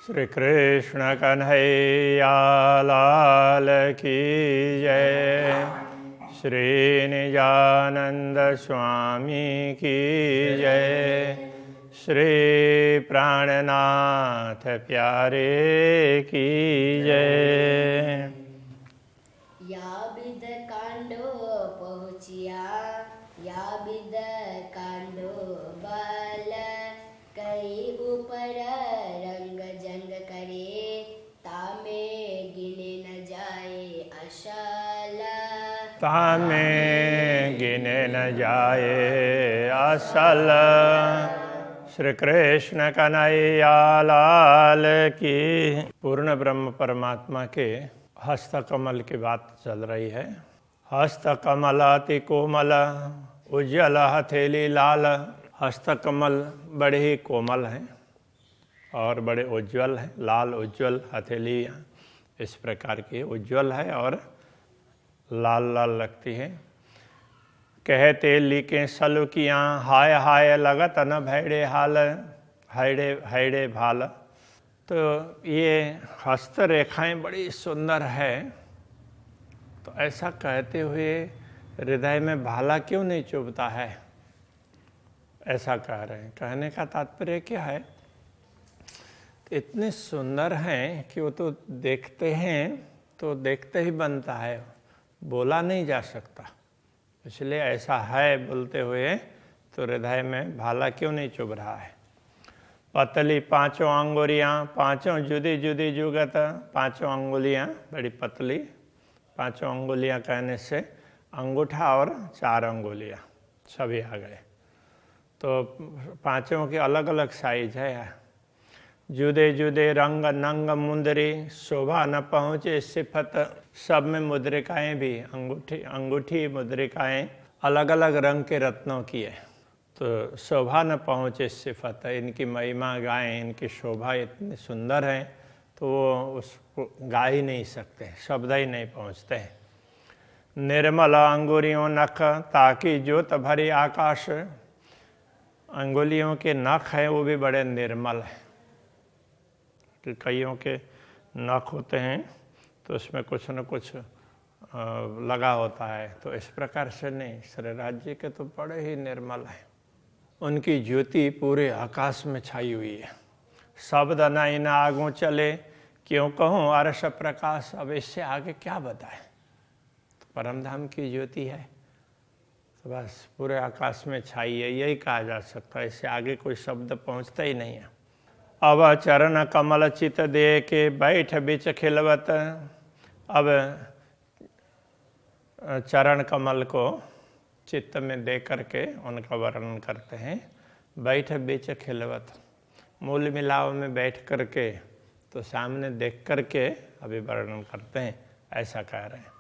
श्री कृष्ण कन्हैया लाल की जय। श्री निजानंद स्वामी की जय। श्री प्राणनाथ प्यारे की जय। या बिद कांडो पहुँचिया या बिद कांडो बाल कई ऊपर रंग जंग करे तामे गिने न जाए अशाल तामे गिने न जाए असल। श्री कृष्ण कन्हैया लाल की। पूर्ण ब्रह्म परमात्मा के हस्तकमल की बात चल रही है। हस्तकमल अति कोमल उज्ज्वल हथेली लाल। हस्तकमल बड़े ही कोमल हैं और बड़े उज्ज्वल हैं। लाल उज्ज्वल हथेली इस प्रकार की उज्ज्वल है और लाल लाल लगती है। कहते लिखे सलुकियाँ हाय हाय लगत न भैड़े हाल हैड़े हैड़े भाल। तो ये हस्त रेखाएं बड़ी सुंदर है। तो ऐसा कहते हुए हृदय में भाला क्यों नहीं चुभता है, ऐसा कह रहे हैं। कहने का तात्पर्य क्या है, तो इतने सुंदर हैं कि वो तो देखते हैं तो देखते ही बनता है, बोला नहीं जा सकता। इसलिए ऐसा है बोलते हुए तो हृदय में भाला क्यों नहीं चुभ रहा है। पतली पांचों अंगुलियाँ पांचों जुदी जुदी जुगत। पांचों अंगुलियाँ बड़ी पतली। पांचों अंगुलियाँ कहने से अंगूठा और चार अंगुलियाँ सभी आ गए। तो पांचों की अलग अलग साइज है। जुदे जुदे रंग नंग मुंदरी शोभा न पहुँचे सिफत। सब में मुद्रिकाएँ भी अंगूठी मुद्रिकाएँ अलग अलग रंग के रत्नों की है। तो शोभा न पहुँचे सिफत, इनकी महिमा गाएं, इनकी शोभा इतनी सुंदर है तो वो उसको गा ही नहीं सकते, शब्द ही नहीं पहुँचते हैं। निर्मल अंगुलियों नख ताकि ज्योत भरी आकाश। अंगुलियों के नख हैं वो भी बड़े निर्मल हैं। कि कईयों के नख होते हैं तो उसमें कुछ न कुछ लगा होता है, तो इस प्रकार से नहीं। श्री राज्य के तो बड़े ही निर्मल हैं। उनकी ज्योति पूरे आकाश में छाई हुई है। शब्द न इन आगों चले क्यों कहूँ अरस प्रकाश। अब इससे आगे क्या बताएं। तो परमधाम की ज्योति है तो बस पूरे आकाश में छाई है, यही कहा जा सकता है। इससे आगे कोई शब्द पहुँचता ही नहीं है। अब चरण कमल चित दे के बैठ बिच खिलवत। अब चरण कमल को चित्त में दे करके उनका वर्णन करते हैं। बैठ बीच खिलवत, मूल मिलाव में बैठ करके तो सामने देख करके अभी वर्णन करते हैं, ऐसा कह रहे हैं।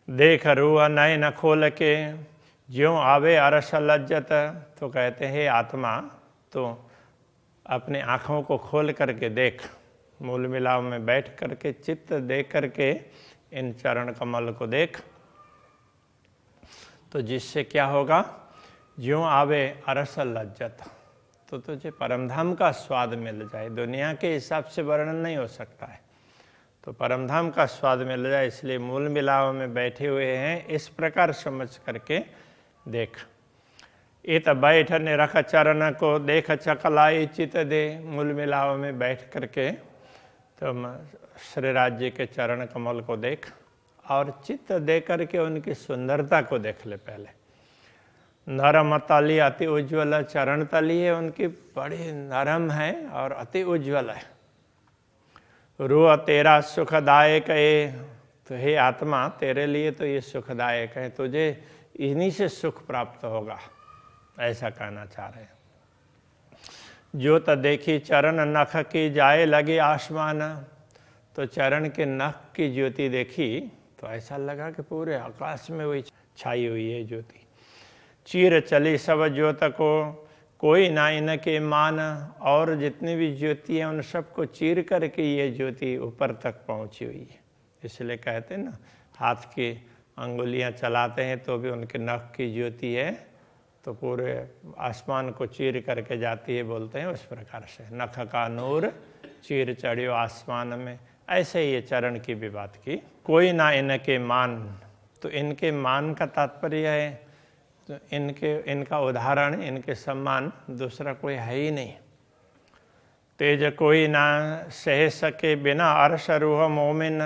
देख रुआ नयन खोल के ज्यों आवे अरस लज्जत। तो कहते हैं आत्मा तो अपने आँखों को खोल करके देख, मूल मिलाव में बैठ करके चित्त दे करके इन चरण कमल को देख, तो जिससे क्या होगा, ज्यों आवे अरस लज्जत, तो तुझे परमधाम का स्वाद मिल जाए। दुनिया के हिसाब से वर्णन नहीं हो सकता है, तो परमधाम का स्वाद मिल जाए। इसलिए मूल मिलाव में बैठे हुए हैं, इस प्रकार समझ करके देख। इत बैठ निरख चरण को देख चकलाई चित दे। मूल मिलाव में बैठ करके तो श्री राज्य के चरण कमल को देख और चित्त दे करके उनकी सुंदरता को देख ले। पहले नरम तली अति उज्ज्वल, चरण तली है उनकी बड़ी नरम है और अति उज्ज्वल है। रू तेरा सुखदायक है, तो हे आत्मा तेरे लिए तो ये सुखदायक है, तुझे इन्हीं से सुख प्राप्त होगा, ऐसा कहना चाह रहे हैं। ज्योत देखी चरण नख की जाए लगे आसमान। तो चरण के नख की ज्योति देखी तो ऐसा लगा कि पूरे आकाश में वही छाई हुई है ज्योति। चीर चली सब ज्योत को कोई ना इनके मान। और जितनी भी ज्योति हैं उन सबको चीर करके ये ज्योति ऊपर तक पहुंची हुई है। इसलिए कहते हैं ना, हाथ की अंगुलियां चलाते हैं तो भी उनके नख की ज्योति है तो पूरे आसमान को चीर करके जाती है, बोलते हैं उस प्रकार से। नख का नूर चीर चढ़ियो आसमान में, ऐसे ही ये चरण की भी बात की। कोई ना इनके मान, तो इनके मान का तात्पर्य है तो इनका उदाहरण, इनके सम्मान दूसरा कोई है ही नहीं। तेज कोई ना सह सके बिना अर्श रूह मोमिन,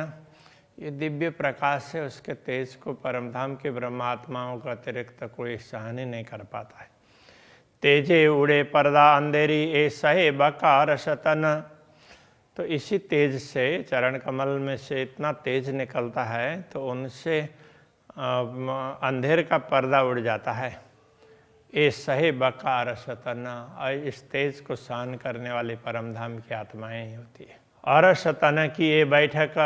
ये दिव्य प्रकाश है, उसके तेज को परमधाम के ब्रह्मात्माओं का अतिरिक्त कोई सहन ही नहीं कर पाता है। तेजे उड़े पर्दा अंधेरी ए सहे बकार शतन, तो इसी तेज से चरण कमल में से इतना तेज निकलता है तो उनसे अंधेर का पर्दा उड़ जाता है। ए सहे बकार शतन, और इस तेज को सहन करने वाली परमधाम की आत्माएं ही होती है। और शतन की ये बैठक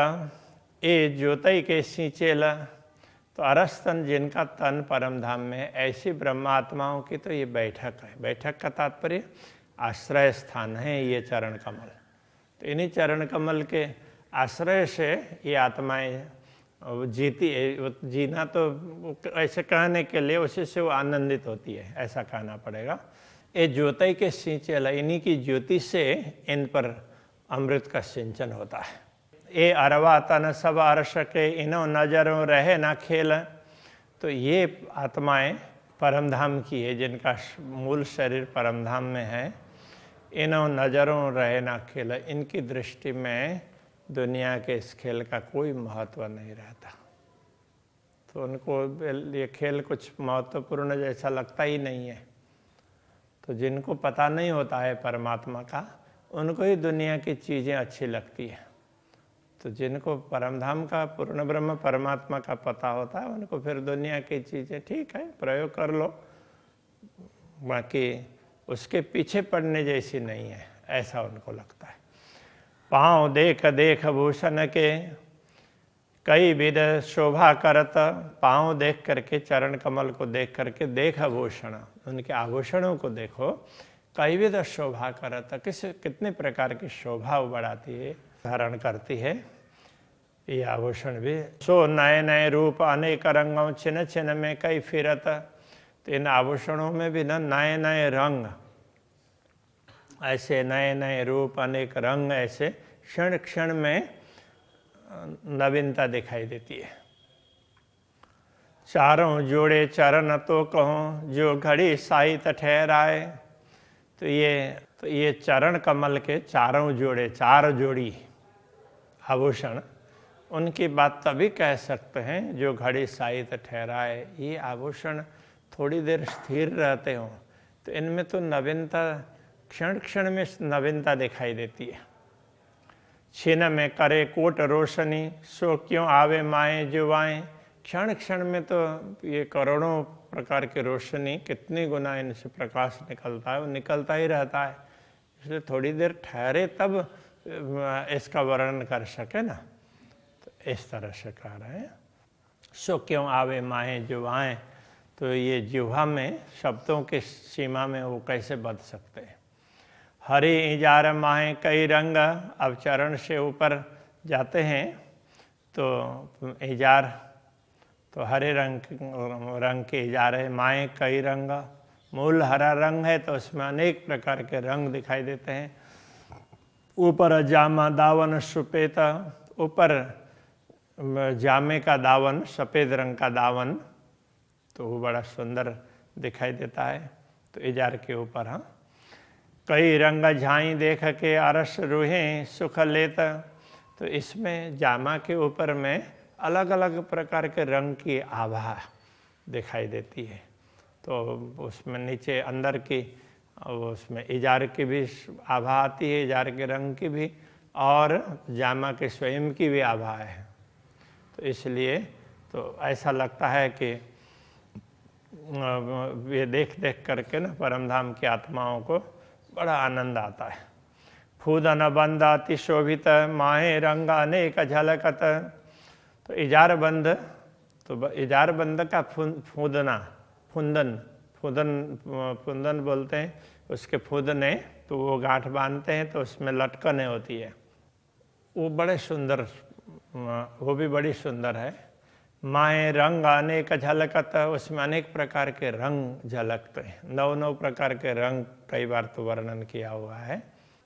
ए ज्योति के सिंचेल, तो अरस्तन जिनका तन परमधाम में, ऐसी ब्रह्मात्माओं की तो ये बैठक है। बैठक का तात्पर्य आश्रय स्थान है ये चरण कमल। तो इन्हीं चरण कमल के आश्रय से ये आत्माएं जीती है। जीना तो ऐसे कहने के लिए उसी से वो आनंदित होती है, ऐसा कहना पड़ेगा। ये ज्योति के सिंचेल, इन्हीं की ज्योति से इन पर अमृत का सिंचन होता है। ये अरवा तन सब अर्श के इनो नजरों रहे ना खेल, तो ये आत्माएं परमधाम की है, जिनका मूल शरीर परमधाम में है। इनो नजरों रहे ना खेल, इनकी दृष्टि में दुनिया के इस खेल का कोई महत्व नहीं रहता। तो उनको ये खेल कुछ महत्वपूर्ण जैसा लगता ही नहीं है। तो जिनको पता नहीं होता है परमात्मा का, उनको ही दुनिया की चीज़ें अच्छी लगती है। तो जिनको परमधाम का, पूर्ण ब्रह्म परमात्मा का पता होता है, उनको फिर दुनिया की चीज़ें ठीक है प्रयोग कर लो, बाकी उसके पीछे पड़ने जैसी नहीं है, ऐसा उनको लगता है। पाँव देख देख भूषण के कई विध शोभा करत, पाँव देख करके, चरण कमल को देख करके, देख आभूषण, उनके आभूषणों को देखो, कई विध शोभा करत, कितने प्रकार की शोभा बढ़ाती है, धारण करती है ये आभूषण भी। सो नए नए रूप अनेक रंगों छिन छिन में कई फिरत, तो इन आभूषणों में भी ना नए नए रंग, ऐसे नए नए रूप, अनेक रंग, ऐसे क्षण क्षण में नवीनता दिखाई देती है। चारों जोड़े चरण तो कहूँ जो घड़ी साहित ठहराए, तो ये चरण कमल के चारों जोड़े, चार जोड़ी आभूषण, उनकी बात तभी कह सकते हैं जो घड़ी साहित ठहराए। ये आभूषण थोड़ी देर स्थिर रहते हों तो इनमें तो नवीनता, क्षण क्षण में नवीनता दिखाई देती है। छिन में करे कोट रोशनी, सो क्यों आवे माए जुवाएं, क्षण क्षण में तो ये करोड़ों प्रकार की रोशनी, कितनी गुना इनसे प्रकाश निकलता है, वो निकलता ही रहता है। इसलिए थोड़ी देर ठहरे तब इसका वर्णन कर सके ना, तो इस तरह से कह रहे हैं। सो क्यों आवे माए जुवाएं, तो ये जिह्वा में शब्दों के सीमा में वो कैसे बद सकते हैं। हरे इजार माहे कई रंग, अब चरण से ऊपर जाते हैं तो इजार, तो हरे रंग के इजार है। माए कई रंग, मूल हरा रंग है तो उसमें अनेक प्रकार के रंग दिखाई देते हैं। ऊपर जामा दावन सुपेत, ऊपर जामे का दावन, सफ़ेद रंग का दावन, तो वो बड़ा सुंदर दिखाई देता है। तो इजार के ऊपर हाँ, कई रंग झाई देख के अरस रूहें सुख लेत, तो इसमें जामा के ऊपर में अलग अलग प्रकार के रंग की आभा दिखाई देती है। तो उसमें नीचे अंदर की, उसमें इजार की भी आभा आती है, इजार के रंग की भी, और जामा के स्वयं की भी आभा है। तो इसलिए तो ऐसा लगता है कि ये देख देख करके ना परमधाम की आत्माओं को बड़ा आनंद आता है। फूदन बंद अति शोभित, माहे रंग अनेक झलकत, तो इजार बंद, तो इजार बंद का फूदना, फूंदन बोलते हैं उसके फूदने, तो वो गांठ बांधते हैं तो उसमें लटकने होती है, वो बड़े सुंदर, वो भी बड़ी सुंदर है। माए रंग अनेक झलकत, उसमें अनेक प्रकार के रंग झलकते हैं, 9 प्रकार के रंग कई बार तो वर्णन किया हुआ है।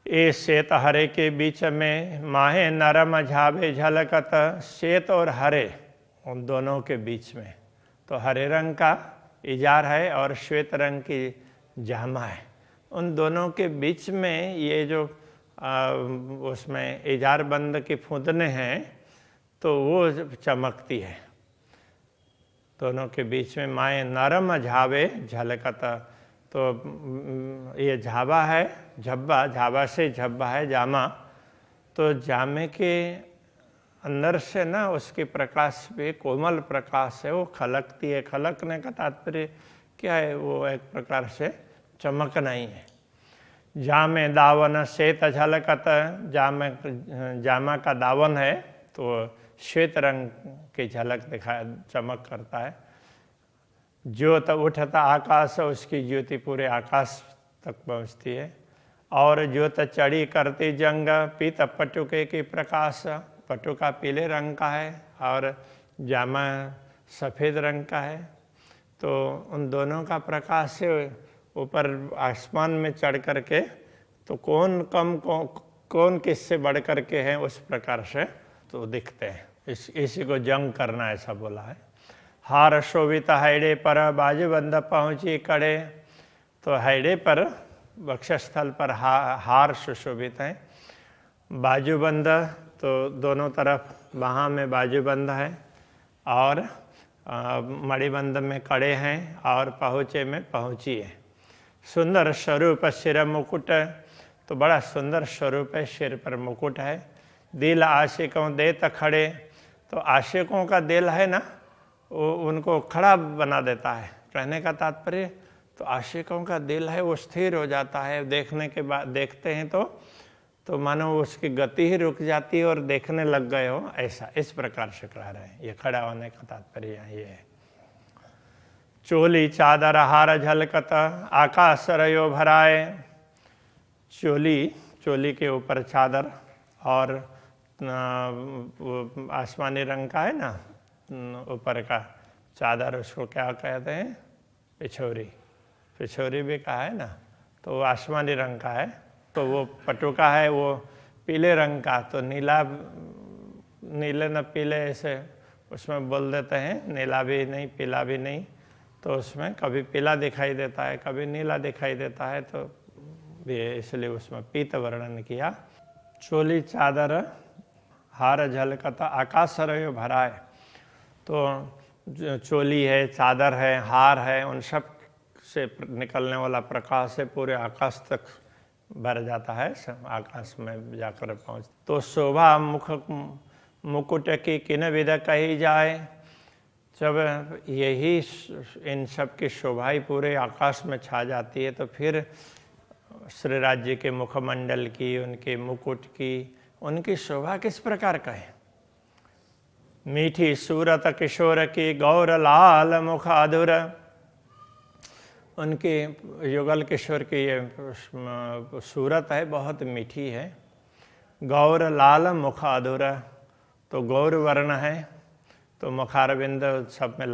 ए श्वेत हरे के बीच में माहे नरम झावे झलकत। श्वेत और हरे उन दोनों के बीच में तो हरे रंग का इजार है और श्वेत रंग की जामा है। उन दोनों के बीच में ये जो उसमें इजार बंद की फूंदने हैं तो वो चमकती है। दोनों के बीच में माए नरम झावे झलकत। तो ये झाबा है, झब्बा, झाबा से झब्बा है जामा। तो जामे के अंदर से ना उसके प्रकाश पे कोमल प्रकाश है, वो खलकती है। खलकने का तात्पर्य क्या है? वो एक प्रकार से चमकना ही है। जामे दावन श्वेत झलकत। जामा का दावन है तो श्वेत रंग की झलक चमक करता है। ज्योत उठता आकाश, उसकी ज्योति पूरे आकाश तक पहुँचती है। और ज्योत चढ़ी करती जंग, पीत पटुके की प्रकाश। पटुका पीले रंग का है और जामा सफ़ेद रंग का है। तो उन दोनों का प्रकाश से ऊपर आसमान में चढ़ कर के तो कौन किससे बढ़ कर के हैं उस प्रकार से तो दिखते हैं। इसी को जंग करना ऐसा बोला है। हार शोभित हैडे पर बाजूबंद पहुँची कड़े। तो हैडे पर वक्षस्थल पर हार सुशोभित है। बाजूबंद तो दोनों तरफ बाहाँ में बाजूबंद है और मणिबंध में कड़े हैं और पहुँचे में पहुँची है। सुंदर स्वरूप सिर मुकुट। तो बड़ा सुंदर स्वरूप है, सिर पर मुकुट है। दिल आशिकों देत खड़े। तो आशिकों का दिल है ना, वो उनको खड़ा बना देता है। कहने का तात्पर्य तो आशिकों का दिल है वो स्थिर हो जाता है। देखने के बाद देखते हैं तो मानो उसकी गति ही रुक जाती है और देखने लग गए हो, ऐसा इस प्रकार से कह रहे हैं। ये खड़ा होने का तात्पर्य ये है। चोली चादर हार झलकत। आकाश रयो भराए। चोली के ऊपर चादर और आसमानी रंग का है ना ऊपर का चादर, उसको क्या कहते हैं? पिछोरी भी कहा है ना। तो वो आसमानी रंग का है। तो वो पटुका है वो पीले रंग का। तो नीले न पीले ऐसे उसमें बोल देते हैं, नीला भी नहीं पीला भी नहीं। तो उसमें कभी पीला दिखाई देता है, कभी नीला दिखाई देता है। तो इसलिए उसमें पीत वर्णन किया। चोली चादर हार झलकत आकाश रयो भराए। तो चोली है, चादर है, हार है, उन सब से निकलने वाला प्रकाश से पूरे आकाश तक भर जाता है, आकाश में जाकर पहुँच। तो शोभा मुकुट की किन विध कही जाए। जब यही इन सब की शोभा ही पूरे आकाश में छा जाती है तो फिर श्री राज्य के मुखमंडल की, उनके मुकुट की, उनकी शोभा किस प्रकार का है। मीठी सूरत किशोर की गौर लाल मुख अधुर। उनके युगल किशोर की ये सूरत है बहुत मीठी है। गौर लाल मुख अधुर। तो गौर वर्ण है तो मुखारविंद सब में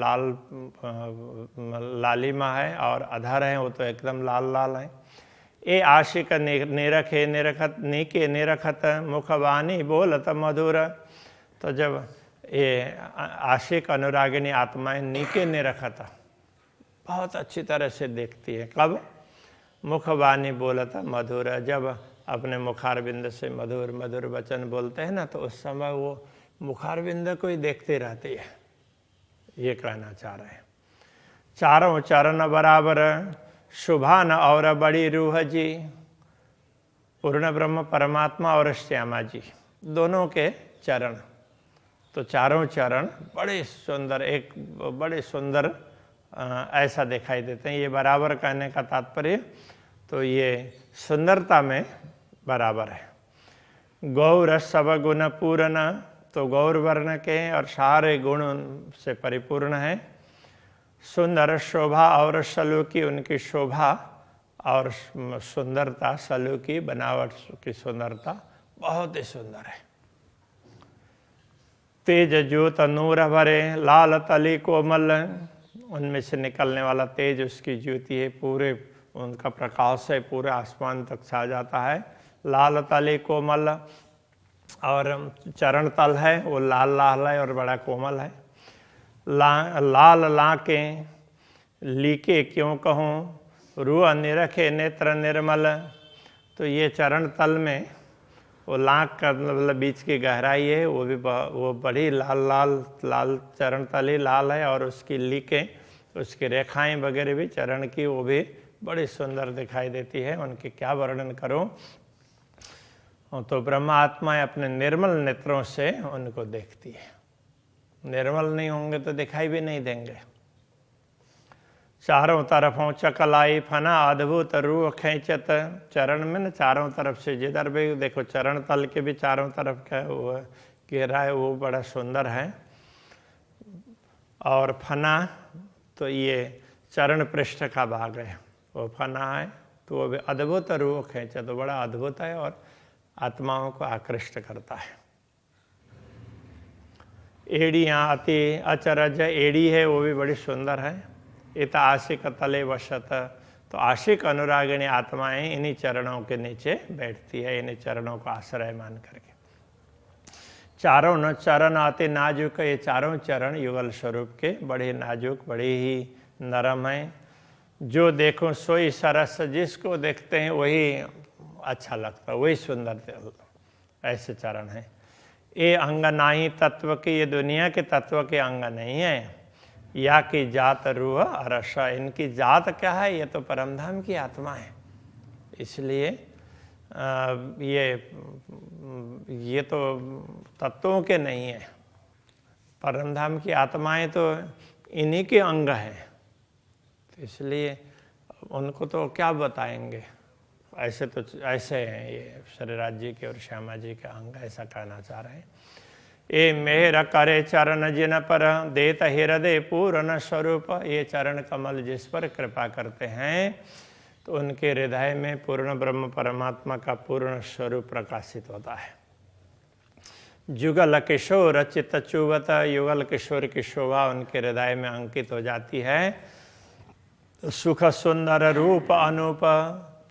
लालिमा है और अधर है वो तो एकदम लाल लाल है। ए आशिक निरखे निरखत नीके निरखत मुखवाणी बोलत मधुर। तो जब ये आशिक अनुरागिनी आत्माएं नीके निरखत बहुत अच्छी तरह से देखती है। कब? मुखवाणी बोलत मधुर। जब अपने मुखारविंद से मधुर मधुर वचन बोलते हैं ना तो उस समय वो मुखारविंद को ही देखते रहती है। ये कहना चाह रहे हैं। चारों चरण बराबर शुभान और बड़ी रूह जी। पूर्ण ब्रह्म परमात्मा और श्यामा जी दोनों के चरण। तो चारों चरण बड़े सुंदर, एक बड़े सुंदर ऐसा दिखाई देते हैं। ये बराबर कहने का तात्पर्य तो ये सुंदरता में बराबर है। गौर सब गुण पूर्ण। तो गौर वर्ण के और सारे गुण से परिपूर्ण है। सुंदर शोभा और सलूकी। उनकी शोभा और सुंदरता, सलूकी बनावट की सुंदरता बहुत ही सुंदर है। तेज ज्योत नूर भरे लाल तली कोमल। उनमें से निकलने वाला तेज उसकी ज्योति है, पूरे उनका प्रकाश है पूरे आसमान तक छा जाता है। लाल तली कोमल, और चरण तल है वो लाल लाल है और बड़ा कोमल है। लाल लाके लीके क्यों कहूँ, रूह निरखे नेत्र निर्मल। तो ये चरण तल में वो लाख का मतलब बीच की गहराई है, वो बड़ी लाल चरण तल ही लाल है, और उसकी लीकें, उसकी रेखाएं वगैरह भी चरण की वो भी बड़ी सुंदर दिखाई देती है। उनकी क्या वर्णन करूं। तो ब्रह्मात्मा अपने निर्मल नेत्रों से उनको देखती है। निर्मल नहीं होंगे तो दिखाई भी नहीं देंगे। चारों तरफों चकलाई फना अद्भुत रूह खींचत। चरण में न चारों तरफ से जिधर भी देखो, चरण तल के भी चारों तरफ का वो घेरा है, वो बड़ा सुंदर है। और फना तो ये चरण पृष्ठ का भाग है, वो फना है, तो वो भी अद्भुत रूह खींचत, तो बड़ा अद्भुत है और आत्माओं को आकृष्ट करता है। एड़ियाँ अति अचरज, एड़ी है वो भी बड़ी सुंदर है। इत आशिक तले वशत, तो आशिक अनुरागिणी आत्माएं इन्हीं चरणों के नीचे बैठती है, इन्हीं चरणों को आश्रय मान करके। चारों न चरण आते नाजुक, ये चारों चरण युगल स्वरूप के बड़े नाजुक, बड़े ही नरम हैं। जो देखो सोई सरस, जिसको देखते हैं वही अच्छा लगता है, वही सुंदर, ऐसे चरण हैं। ये अंग नाही तत्व के, ये दुनिया के तत्व के अंग नहीं है। या की जात रूह अरसा, इनकी जात क्या है, ये तो परमधाम की आत्मा है। इसलिए ये तो तत्वों के नहीं है। परमधाम की आत्माएं तो इन्हीं के अंग हैं, तो इसलिए उनको तो क्या बताएंगे। ऐसे तो ऐसे हैं ये श्रीराज जी के और श्यामा जी के अंग, ऐसा कहना चाह रहे हैं। ये मेहर करे चरण जिन पर, देत हृदय पूर्ण स्वरूप। ये चरण कमल जिस पर कृपा करते हैं तो उनके हृदय में पूर्ण ब्रह्म परमात्मा का पूर्ण स्वरूप प्रकाशित होता है। जुगल किशोर चित्त चुवत, युगल किशोर की शोभा उनके हृदय में अंकित हो जाती है। सुख सुंदर रूप अनूप,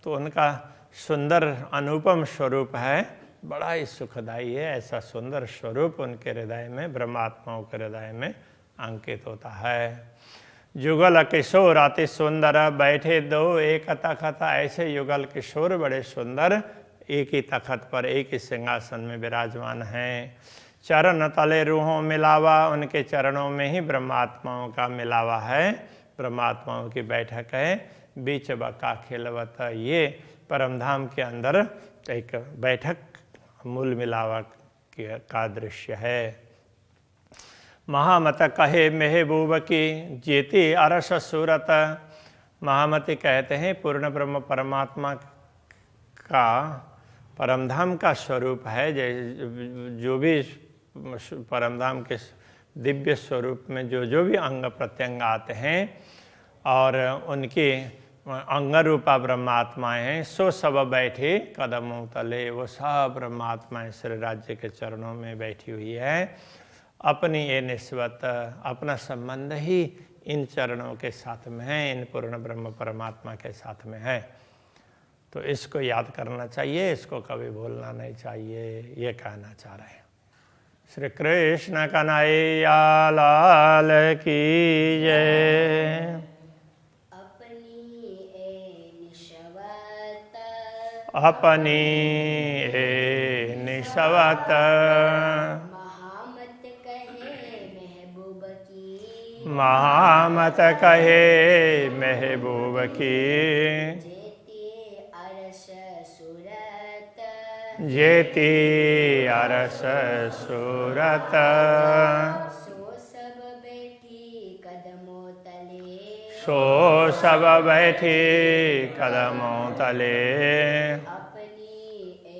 तो उनका सुंदर अनुपम स्वरूप है, बड़ा ही सुखदायी है। ऐसा सुंदर स्वरूप उनके हृदय में, ब्रह्मात्माओं के हृदय में अंकित होता है। युगल किशोर अति सुंदर, बैठे दो एक तखत, ऐसे युगल किशोर बड़े सुंदर एक ही तखत पर, एक ही सिंहासन में विराजमान हैं। चरण तले रूहों मिलावा, उनके चरणों में ही ब्रह्मात्माओं का मिलावा है, ब्रह्मात्माओं की बैठक है। बीच बका खिलवत, ये परमधाम के अंदर एक बैठक मूल मिलावा का दृश्य है। महामत कहे महबूब की, जेती अरस सूरत। महामती कहते हैं पूर्ण ब्रह्म परमात्मा का परमधाम का स्वरूप है। जो भी परमधाम के दिव्य स्वरूप में जो भी अंग प्रत्यंग आते हैं और उनके अंग रूपा ब्रह्मात्माएं हैं, सो सब बैठे कदमों तले। वो सब ब्रह्मात्माएं श्री राज्य के चरणों में बैठी हुई है। अपनी ये निस्बत, अपना संबंध ही इन चरणों के साथ में है, इन पूर्ण ब्रह्म परमात्मा के साथ में है। तो इसको याद करना चाहिए, इसको कभी भूलना नहीं चाहिए, ये कहना चाह रहे हैं। श्री कृष्ण कन्हैया लाल की जय। अपनी ए निस्बत, महामत कहे महबूब की, महामत कहे महबूब की। जेती अरस सूरत, जेती अरस सूरत। सो सब बैठी कदमों तले, सो सब बैठी कदमों तले। अपनी ए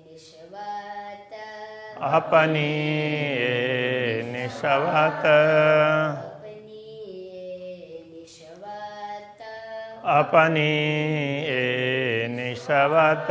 निस्बत, अपनी ए निस्बत, अपनी ए निस्बत, अपनी ए निस्बत।